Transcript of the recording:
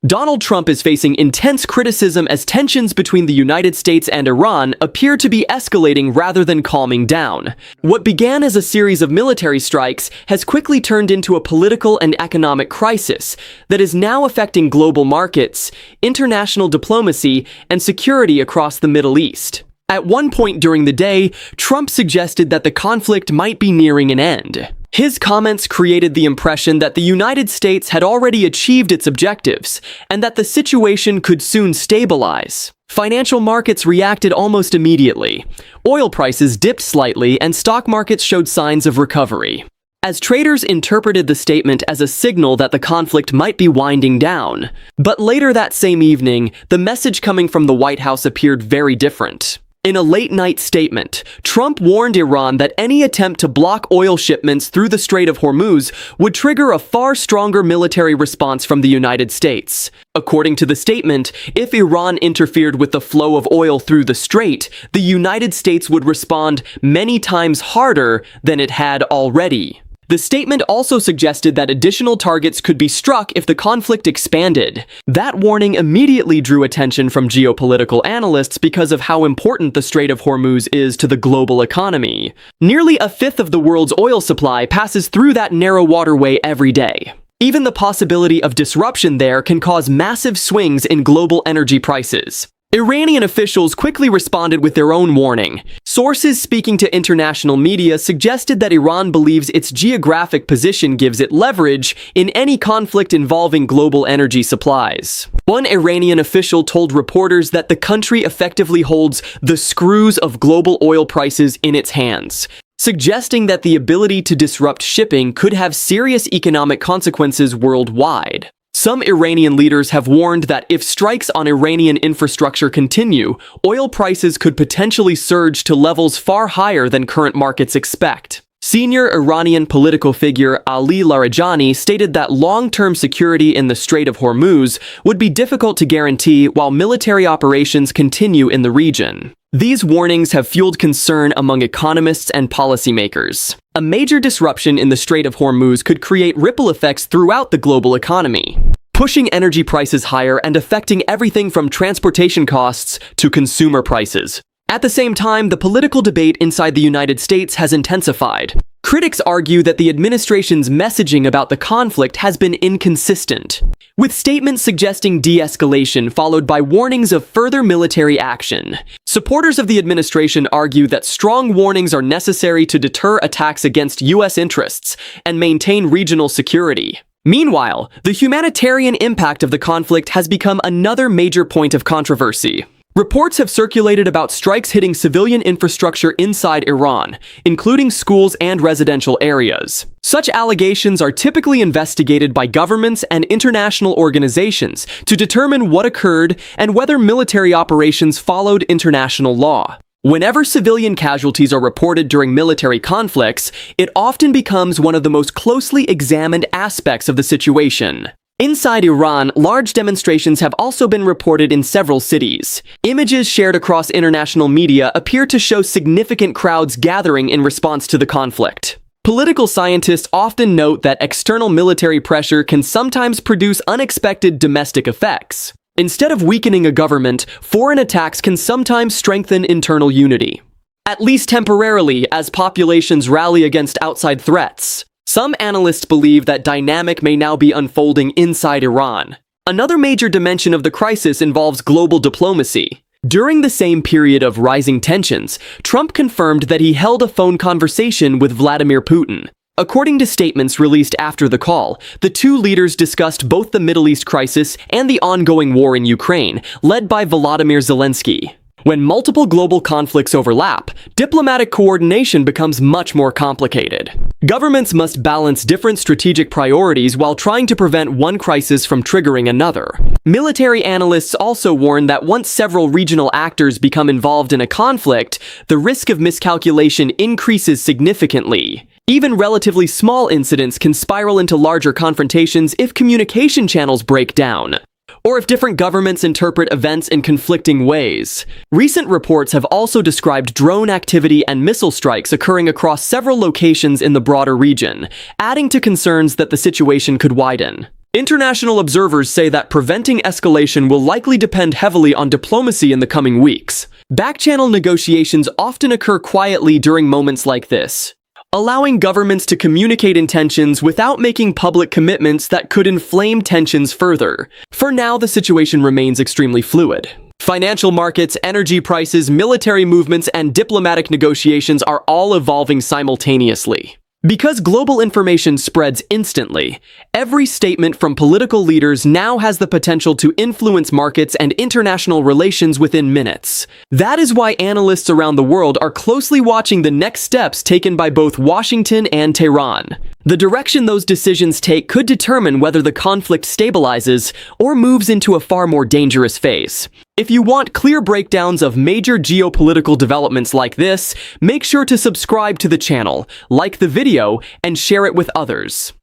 Donald Trump is facing intense criticism as tensions between the United States and Iran appear to be escalating rather than calming down. What began as a series of military strikes has quickly turned into a political and economic crisis that is now affecting global markets, international diplomacy, and security across the Middle East. At one point during the day, Trump suggested that the conflict might be nearing an end. His comments created the impression that the United States had already achieved its objectives and that the situation could soon stabilize. Financial markets reacted almost immediately. Oil prices dipped slightly and stock markets showed signs of recovery, as traders interpreted the statement as a signal that the conflict might be winding down. But later that same evening, the message coming from the White House appeared very different. In a late-night statement, Trump warned Iran that any attempt to block oil shipments through the Strait of Hormuz would trigger a far stronger military response from the United States. According to the statement, if Iran interfered with the flow of oil through the strait, the United States would respond many times harder than it had already. The statement also suggested that additional targets could be struck if the conflict expanded. That warning immediately drew attention from geopolitical analysts because of how important the Strait of Hormuz is to the global economy. Nearly a fifth of the world's oil supply passes through that narrow waterway every day. Even the possibility of disruption there can cause massive swings in global energy prices. Iranian officials quickly responded with their own warning. Sources speaking to international media suggested that Iran believes its geographic position gives it leverage in any conflict involving global energy supplies. One Iranian official told reporters that the country effectively holds the screws of global oil prices in its hands, suggesting that the ability to disrupt shipping could have serious economic consequences worldwide. Some Iranian leaders have warned that if strikes on Iranian infrastructure continue, oil prices could potentially surge to levels far higher than current markets expect. Senior Iranian political figure Ali Larijani stated that long-term security in the Strait of Hormuz would be difficult to guarantee while military operations continue in the region. These warnings have fueled concern among economists and policymakers. A major disruption in the Strait of Hormuz could create ripple effects throughout the global economy, pushing energy prices higher and affecting everything from transportation costs to consumer prices. At the same time, the political debate inside the United States has intensified. Critics argue that the administration's messaging about the conflict has been inconsistent, with statements suggesting de-escalation followed by warnings of further military action. Supporters of the administration argue that strong warnings are necessary to deter attacks against U.S. interests and maintain regional security. Meanwhile, the humanitarian impact of the conflict has become another major point of controversy. Reports have circulated about strikes hitting civilian infrastructure inside Iran, including schools and residential areas. Such allegations are typically investigated by governments and international organizations to determine what occurred and whether military operations followed international law. Whenever civilian casualties are reported during military conflicts, it often becomes one of the most closely examined aspects of the situation. Inside Iran, large demonstrations have also been reported in several cities. Images shared across international media appear to show significant crowds gathering in response to the conflict. Political scientists often note that external military pressure can sometimes produce unexpected domestic effects. Instead of weakening a government, foreign attacks can sometimes strengthen internal unity, at least temporarily, as populations rally against outside threats. Some analysts believe that dynamic may now be unfolding inside Iran. Another major dimension of the crisis involves global diplomacy. During the same period of rising tensions, Trump confirmed that he held a phone conversation with Vladimir Putin. According to statements released after the call, the two leaders discussed both the Middle East crisis and the ongoing war in Ukraine, led by Volodymyr Zelensky. When multiple global conflicts overlap, diplomatic coordination becomes much more complicated. Governments must balance different strategic priorities while trying to prevent one crisis from triggering another. Military analysts also warn that once several regional actors become involved in a conflict, the risk of miscalculation increases significantly. Even relatively small incidents can spiral into larger confrontations if communication channels break down, or if different governments interpret events in conflicting ways. Recent reports have also described drone activity and missile strikes occurring across several locations in the broader region, adding to concerns that the situation could widen. International observers say that preventing escalation will likely depend heavily on diplomacy in the coming weeks. Back-channel negotiations often occur quietly during moments like this, allowing governments to communicate intentions without making public commitments that could inflame tensions further. For now, the situation remains extremely fluid. Financial markets, energy prices, military movements, and diplomatic negotiations are all evolving simultaneously. Because global information spreads instantly, every statement from political leaders now has the potential to influence markets and international relations within minutes. That is why analysts around the world are closely watching the next steps taken by both Washington and Tehran. The direction those decisions take could determine whether the conflict stabilizes or moves into a far more dangerous phase. If you want clear breakdowns of major geopolitical developments like this, make sure to subscribe to the channel, like the video, and share it with others.